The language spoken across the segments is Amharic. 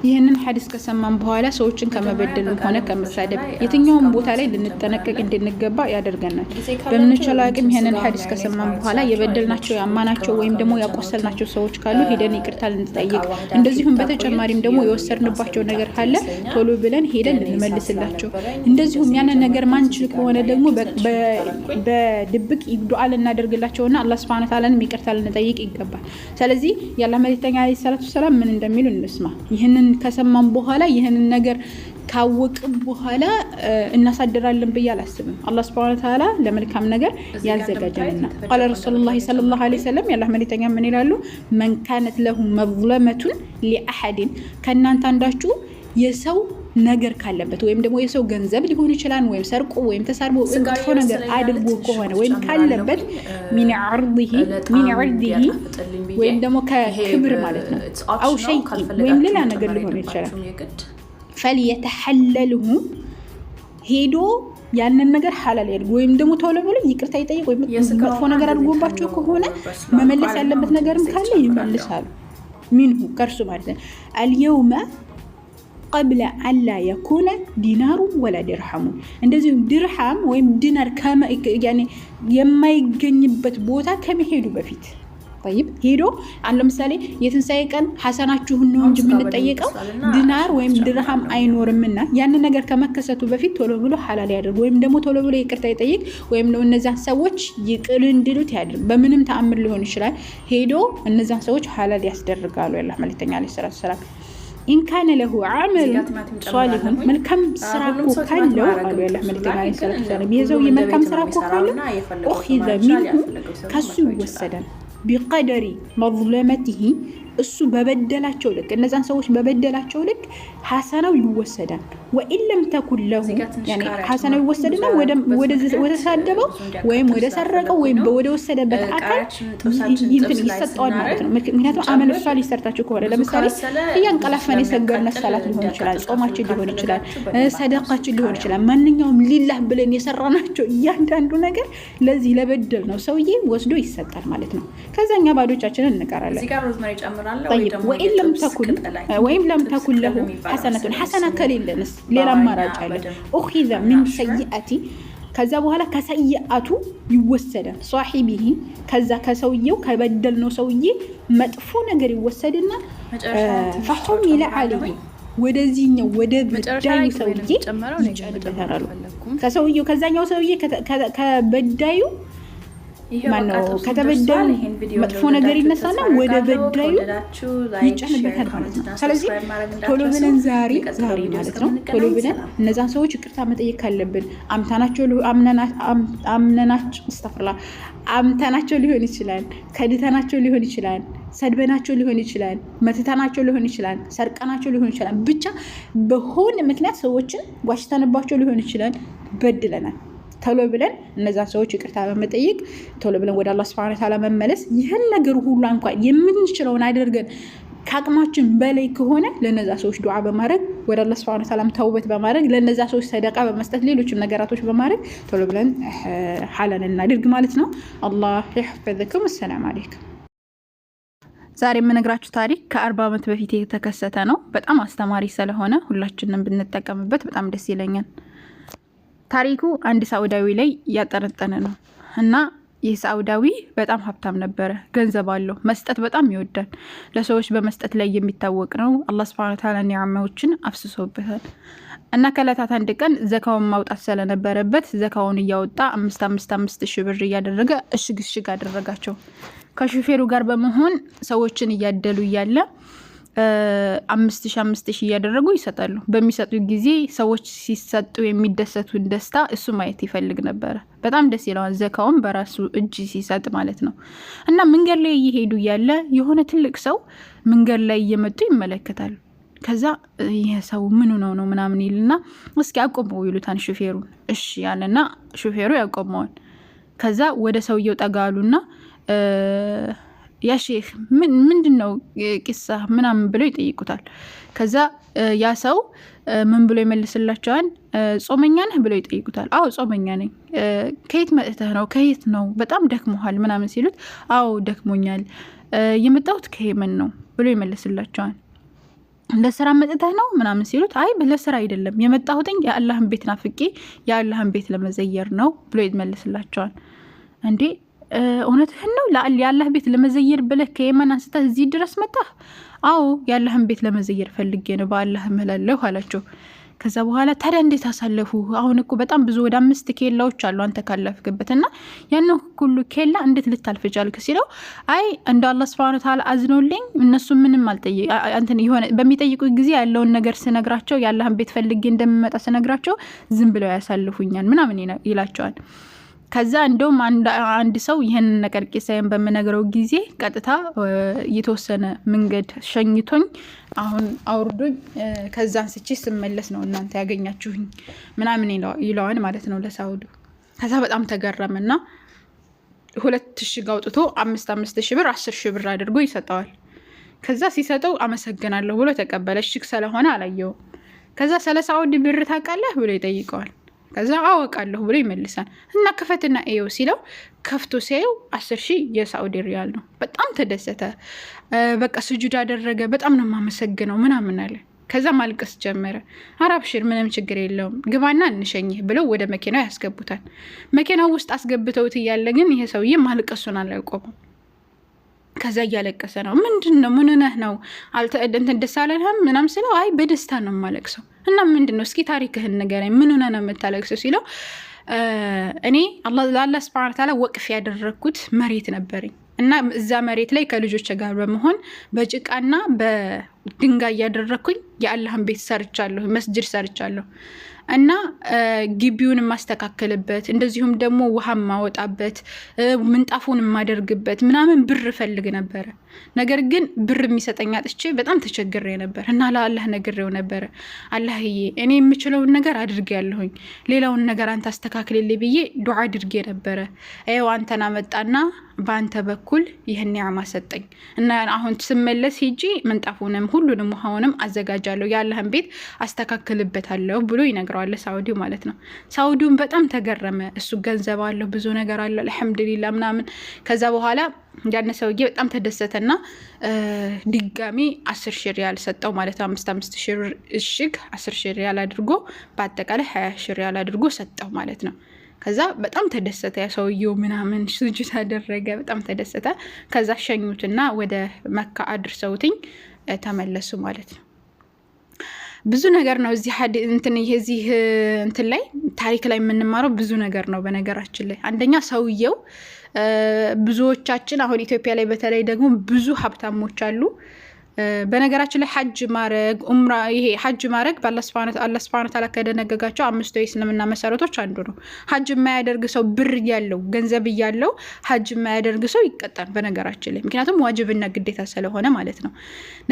ይህንን ሐዲስ ከሰማን በኋላ ሰዎችን ከመበደልም ሆነ ከመሳደብ የትኛውም ቦታ ላይ ልንጠነቀቅ እንድንገባ ያደርገናል። በምንችለው አቅም ይህንን ሐዲስ ከሰማን በኋላ የበደልናቸው ያማናቸው ወይም ደግሞ ያቆሰልናቸው ሰዎች ካሉ ሄደን ይቅርታ ልንጠይቅ፣ እንደዚሁም በተጨማሪም ደግሞ የወሰድንባቸው ነገር ካለ ቶሎ ብለን ሄደን ልንመልስላቸው፣ እንደዚሁም ያንን ነገር ማንችል ከሆነ ደግሞ በድብቅ ዱዓ ልናደርግላቸውና አላህ ሱብሓነሁ ወተዓላንም ይቅርታ ልንጠይቅ ይገባል። ስለዚህ የአላህ መልእክተኛ አለይሂ ሰላቱ ወሰላም ምን እንደሚሉ እንስማ። ይህንን ከሰማን በኋላ ይህንን ነገር ካወቅን በኋላ እናሳድራለን ብዬ አላስብም። አላህ ሱብሓነሁ ወተዓላ ለመልካም ነገር ያዘጋጀልና ቃለ ረሱሉላህ ሰለላሁ ዐለይሂ ወሰለም የአላህ መልእክተኛ ምን ይላሉ? መን ካነት ለሁ መዝለመቱን ሊአሐድን ከእናንተ አንዳችሁ የሰው ነገር ካለበት ወይም ደግሞ የሰው ገንዘብ ሊሆን ይችላል ወይም ሰርቆ ወይም ተሳርቦ መጥፎ ነገር አድርጎ ከሆነ ወይም ካለበት ሚን ዐርዲሂ ወይም ደግሞ ከክብር ማለት ነው አው ሸይء ወይም ሌላ ነገር ሊሆን ይችላል فليتحلله ሄዶ ያንን ነገር ሐላል ያድርግ ወይም ደግሞ ቶሎ ብሎ ይቅርታ ይጠይቅ ወይም መጥፎ ነገር አድርጎባቸው ከሆነ መመለስ ያለበት ነገርም ካለ ይመልሳሉ። ምንሁ ከርሱ ማለት ነው اليوم قبل أن لا يكون دينار ولا درهم እንደዚህ ድርሃም ወይም ዲናር يعني የማይገኝበት ቦታ ከመሄዱ በፊት طيب ሄዶ ለምሳሌ የትንሳኤ ቀን ሐሰናችሁን ነው እንጂ የምንጠየቀው ዲናር ወይም ድርሃም አይኖርምና ያን ነገር ከመከሰቱ በፊት ቶሎ ብሎ ሐላል ያድርግ ወይም ደግሞ ቶሎ ብሎ ይቅርታ ይጠይቅ ወይም ነው እነዛን ሰዎች ይቅር እንዲሉት ያድርግ። በምንም ተአምር ሊሆን ይችላል ሄዶ እነዛን ሰዎች ሐላል ያስደርጋሉ። ያላህ መልእክተኛ አለይሂ ሰላቱ ወሰላም إن كان له عمل صالح ملكم سراكو كله قالوا يا الله ملكنا عليه الصلاة والسلام يزوي ملكم سراكو كله أخذ منه كسو والسدن بقدر مظلمته እሱ በበደላቸው ልክ እነዛን ሰዎች በበደላቸው ልክ ሐሰናው ይወሰዳል። وإن لم تكن له يعني ሐሰናው ይወሰድና ወደ ሳደበው ወይም ወደ ሰረቀው ወይም ወደ ወሰደበት አካል ይሰጣል ማለት ነው። ምክንያቱም አመል ሷል ይሰርታችሁ ከሆነ ለምሳሌ እያንቀላፈን የሰገርነ ሰላት ሊሆን ይችላል፣ ጾማችን ሊሆን ይችላል፣ ሰደቃችን ሊሆን ይችላል። ማንኛውም ሊላህ ብለን የሰራናቸው እያንዳንዱ ነገር ለዚህ ለበደል ነው ሰውዬ ወስዶ ይሰጣል ማለት ነው። ከዛኛ ባዶቻችንን እንቀራለን። طيب وإن لم تكن له حسنة كليلنس ሌላ ማራጭ አለ أخذ من سيئة ከዛ በኋላ ከሰይአቱ ይወሰዳል صاحبه ከዛ ከሰውየው ከበደልነው ሰውዬ መጥፎ ነገር ይወሰድና فحمل عليه ወደዚህኛው ወደ በዳዩ ሰውዬ ይጨምራሉ። ከሰውየው ከዛኛው ሰውዬ ከበዳዩ ማነው ከተበደሉ መጥፎ ነገር ይነሳና ወደ በዳዩ ይጨምርበታል ማለት ነው። ስለዚህ ቶሎ ብለን ዛሬ ማለት ነው ቶሎ ብለን እነዛን ሰዎች ይቅርታ መጠየቅ ካለብን አምተናቸው ሊሆን ይችላል፣ ከድተናቸው ሊሆን ይችላል፣ ሰድበናቸው ሊሆን ይችላል፣ መተታናቸው ሊሆን ይችላል፣ ሰርቀናቸው ሊሆን ይችላል፣ ብቻ በሆነ ምክንያት ሰዎችን ዋሽተንባቸው ሊሆን ይችላል፣ በድለናል። ቶሎ ብለን እነዛ ሰዎች ይቅርታ በመጠየቅ ቶሎ ብለን ወደ አላህ Subhanahu Wa Ta'ala መመለስ ይሄን ነገር ሁሉ እንኳን የምንችለውን አድርገን ከአቅማችን በላይ ከሆነ ለነዛ ሰዎች ዱዓ በማድረግ ወደ አላህ Subhanahu Wa Ta'ala ተውበት በማድረግ ለነዛ ሰዎች ሰደቃ በመስጠት ሌሎችም ነገራቶች በማድረግ ቶሎ ብለን ሐላል እናድርግ ማለት ነው። አላህ ይحفظكم። السلام عليكم። ዛሬ የምነግራችሁ ታሪክ ከ40 ዓመት በፊት የተከሰተ ነው። በጣም አስተማሪ ስለሆነ ሁላችንም ብንጠቀምበት በጣም ደስ ይለኛል። ታሪኩ አንድ ሳውዳዊ ላይ ያጠነጠነ ነው እና ይህ ሳውዳዊ በጣም ሀብታም ነበረ፣ ገንዘብ አለው፣ መስጠት በጣም ይወዳል፣ ለሰዎች በመስጠት ላይ የሚታወቅ ነው። አላህ Subhanahu Wa Ta'ala ኒዓማዎችን አፍስሶበታል እና ከዕለታት አንድ ቀን ዘካውን ማውጣት ስለነበረበት ዘካውን እያወጣ 5,500 ብር እያደረገ እሽግ አደረጋቸው። ከሹፌሩ ጋር በመሆን ሰዎችን እያደሉ እያለ 5,000 እያደረጉ ይሰጣሉ። በሚሰጡ ጊዜ ሰዎች ሲሰጡ የሚደሰቱን ደስታ እሱ ማየት ይፈልግ ነበር። በጣም ደስ ይለዋል፣ ዘካውን በራሱ እጅ ሲሰጥ ማለት ነው። እና መንገድ ላይ እየሄዱ ያለ የሆነ ትልቅ ሰው መንገድ ላይ እየመጡ ይመለከታሉ። ከዛ ይሄ ሰው ምን ነው ምናምን ይልና እስኪ አቆመው ይሉታን ሹፌሩን። እሺ ያለና ሹፌሩ ያቆመዋል። ከዛ ወደ ሰውየው ጠጋሉና ያ ሼክ ምንድነው ቂሳ ምናምን ብለው ይጠይቁታል። ከዛ ያ ሰው ምን ብሎ ይመልስላቸዋል? ጾመኛ ነህ ብለው ይጠይቁታል። አዎ ጾመኛ ነኝ። ከየት መጥተህ ነው? ከየት ነው? በጣም ደክሞሃል ምናምን ሲሉት አዎ ደክሞኛል፣ የመጣሁት ከየመን ነው ብሎ ይመልስላቸዋል። ለስራ መጥተህ ነው ምናምን ሲሉት አይ ለስራ አይደለም የመጣሁትኝ የአላህን ቤት ናፍቄ የአላህን ቤት ለመዘየር ነው ብሎ ይመልስላቸዋል። እንዴ እውነትህን ነው የአላህ ቤት ለመዘየር ብለህ ከየመን አንስተህ እዚህ ድረስ መጣህ? አዎ የአላህን ቤት ለመዘየር ፈልጌ ነው በአላህ እምላለሁ አላቸው። ከዛ በኋላ ታዲያ እንዴት አሳለፉ? አሁን እኮ በጣም ብዙ ወደ 5 ኬላዎች አሉ አንተ ካለፍክበት እና ያን ሁሉ ኬላ እንዴት ልታልፍ ቻልክ ሲለው አይ እንደ አላህ Subhanahu Wa Ta'ala አዝኖልኝ እነሱ ምንም እንትን የሆነ በሚጠይቁ ጊዜ ያለውን ነገር ስነግራቸው የአላህን ቤት ፈልጌ እንደምመጣ ስነግራቸው ዝም ብለው ያሳልፉኛል ምናምን ይላቸዋል። ከዛ እንደውም አንድ ሰው ይህንን ነገር ቂሳዬን በምነግረው ጊዜ ቀጥታ የተወሰነ መንገድ ሸኝቶኝ አሁን አውርዶኝ ከዛ አንስቼ ስመለስ ነው እናንተ ያገኛችሁኝ ምናምን ይለዋል ማለት ነው ለሳውዲ። ከዛ በጣም ተገረመና 2000 አውጥቶ 5,000 ብር 10,000 ብር አድርጎ ይሰጠዋል። ከዛ ሲሰጠው አመሰግናለሁ ብሎ ተቀበለ። እሺ ስለሆነ አላየው። ከዛ ስለ ሳውዲ ብር ታውቃለህ ብሎ ይጠይቀዋል። ከዛ አወቃለሁ ብሎ ይመልሳል። እና ክፈትና ኤው ሲለው ከፍቶ ሲያየው 10,000 የሳውዲ ሪያል ነው። በጣም ተደሰተ። በቃ ስጁድ አደረገ። በጣም ነው የማመሰግነው ምናምን አለ። ከዛ ማልቀስ ጀመረ። አራብሽር ምንም ችግር የለውም ግባና እንሸኝህ ብለው ወደ መኪናው ያስገቡታል። መኪናው ውስጥ አስገብተውት እያለ ግን ይሄ ሰውዬ ማልቀሱን አላቆመም። ከዛ እያለቀሰ ነው። ምንድነው ምን ነህ ነው እንትን ደስ አለህም ምናምን ሲለው አይ በደስታ ነው የማለቅሰው። እና ምንድነው እስኪ ታሪክህን ንገረኝ ምን ሆነ ነው የምታለቅሰው ሲለው እኔ ለአላህ Subhanahu Wa Ta'ala ወቅፍ ያደረኩት መሬት ነበረኝ እና እዛ መሬት ላይ ከልጆች ጋር በመሆን በጭቃና በድንጋይ ያደረኩኝ የአላህን ቤት ሰርቻለሁ መስጂድ ሰርቻለሁ እና ግቢውን ማስተካከለበት እንደዚሁም ደግሞ ውሃ ማወጣበት ምንጣፉን ማደርግበት ምናምን ብር ፈልግ ነበር። ነገር ግን ብር የሚሰጠኝ አጥቼ በጣም ተቸግሬ ነበር እና ለአላህ ነግሬው ነበር አላህዬ እኔ የምችለውን ነገር አድርጌያለሁኝ ሌላውን ነገር አንተ አስተካክልልኝ ብዬ ዱዓ አድርጌ ነበር። አይው አንተና መጣና በአንተ በኩል ይሄን ኒዕማ ሰጠኝ እና አሁን ስመለስ ሂጂ ምንጣፉንም ሁሉንም ውሃውንም አዘጋጃለሁ የአላህን ቤት አስተካክልበታለሁ ብሎ ይነግራል ሳውዲው ማለት ነው። ሳውዲውን በጣም ተገረመ። እሱ ገንዘብ አለው ብዙ ነገር አለው አልহামዱሊላህ ምናምን። ከዛ በኋላ ያነ ሰውዬ በጣም ተደሰተና ድጋሚ 10,000 ሪያል ሰጠው ማለት 5,000 ብር እሽግ 10,000 ሪያል አድርጎ በአጠቃላይ 20,000 ሪያል አድርጎ ሰጠው ማለት ነው። ከዛ በጣም ተደሰተ ያ ሰውዬው ምናምን ስጁድ አደረገ በጣም ተደሰተ። ከዛ ሸኙትና ወደ መካ አድርሰውትኝ ተመለሱ ማለት ነው። ብዙ ነገር ነው እዚህ እንትን ላይ ታሪክ ላይ የምንማረው ብዙ ነገር ነው። በነገራችን ላይ አንደኛ ሰውየው ብዙዎቻችን አሁን ኢትዮጵያ ላይ በተለይ ደግሞ ብዙ ሀብታሞች አሉ። በነገራችን ላይ ሐጅ ማረግ ኡምራ ይሄ ሐጅ ማረግ በአላህ Subhanahu Wa Ta'ala ከደነገጋቸው 5 የእስልምና መሰረቶች አንዱ ነው። ሐጅ የማያደርግ ሰው ብር ያለው ገንዘብ ያለው ሐጅ የማያደርግ ሰው ይቀጣል በነገራችን ላይ ምክንያቱም ዋጅብና ግዴታ ስለሆነ ማለት ነው።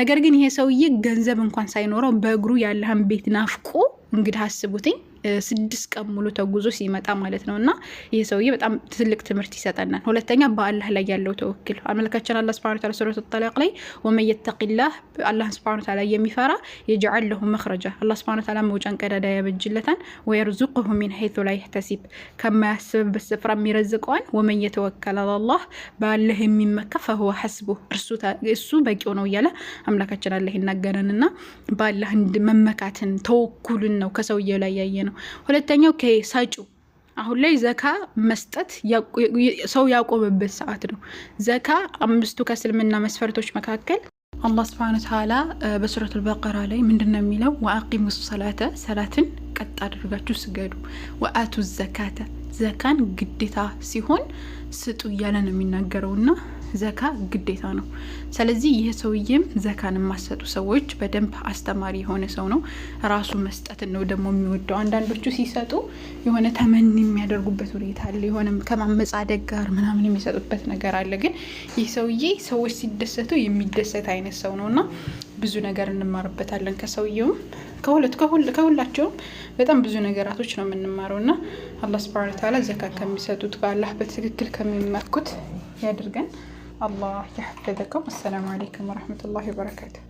ነገር ግን ይሄ ሰውዬ ገንዘብ እንኳን ሳይኖረው በእግሩ ያለህን ቤት ናፍቆ እንግዲህ አስቡትኝ 6 ቀን ሙሉ ተጉዞ ሲመጣ ማለት ነውና ይሄ ሰውዬ በጣም ትልቅ ትምህርት ይሰጠናል። ሁለተኛ በአላህ ላይ ያለው ተወክል አመልካችን አላህ Subhanahu Wa Ta'ala ሱረቱ ጠላቅ ላይ ወመን የተቂላህ አላህ Subhanahu Wa Ta'ala የሚፈራ يجعل له مخرجا አላህ Subhanahu Wa Ta'ala መውጫን ቀዳዳ ያበጅለታል ويرزقه من حيث لا يحتسب كما يحسب بالسفر የሚረዝቀዋል ወመን የተወከለ አላህ በአላህ የሚመካ فهو حسبه እሱ በቂው ነው እያለ አምላካችን አላህ ይናገረንና በአላህ መመካትን ተወኩልን ነው ከሰውየው ላይ ያየ ነው። ሁለተኛው ከሳጩ አሁን ላይ ዘካ መስጠት ሰው ያቆመበት ሰዓት ነው። ዘካ 5ቱ ከእስልምና መስፈርቶች መካከል አላህ Subhanahu Wa Ta'ala በሱረቱል በቀራ ላይ ምንድነው የሚለው ወአቂሙስ ሰላተ ሰላትን ቀጥ አድርጋችሁ ስገዱ ወአቱ ዘካተ ዘካን ግዴታ ሲሆን ስጡ እያለ ነው የሚናገረውና ዘካ ግዴታ ነው። ስለዚህ ይሄ ሰውዬም ዘካን ማሰጡ ሰዎች በደንብ አስተማሪ የሆነ ሰው ነው። ራሱ መስጠት ነው ደግሞ የሚወደው። አንዳንዶቹ ሲሰጡ የሆነ ተመን የሚያደርጉበት ሁኔታ አለ። የሆነ ከማመጻደቅ ጋር ምናምን የሚሰጡበት ነገር አለ። ግን ይህ ሰውዬ ሰዎች ሲደሰቱ የሚደሰት አይነት ሰው ነውና ብዙ ነገር እንማርበታለን ከሰውዬውም ከሁላቸውም በጣም ብዙ ነገራቶች ነው የምንማረውና አላህ Subhanahu Wa Ta'ala ዘካ ከሚሰጡት በአላህ በትክክል ከሚመኩት ያድርገን። الله يحفظكم. السلام عليكم ورحمة الله وبركاته.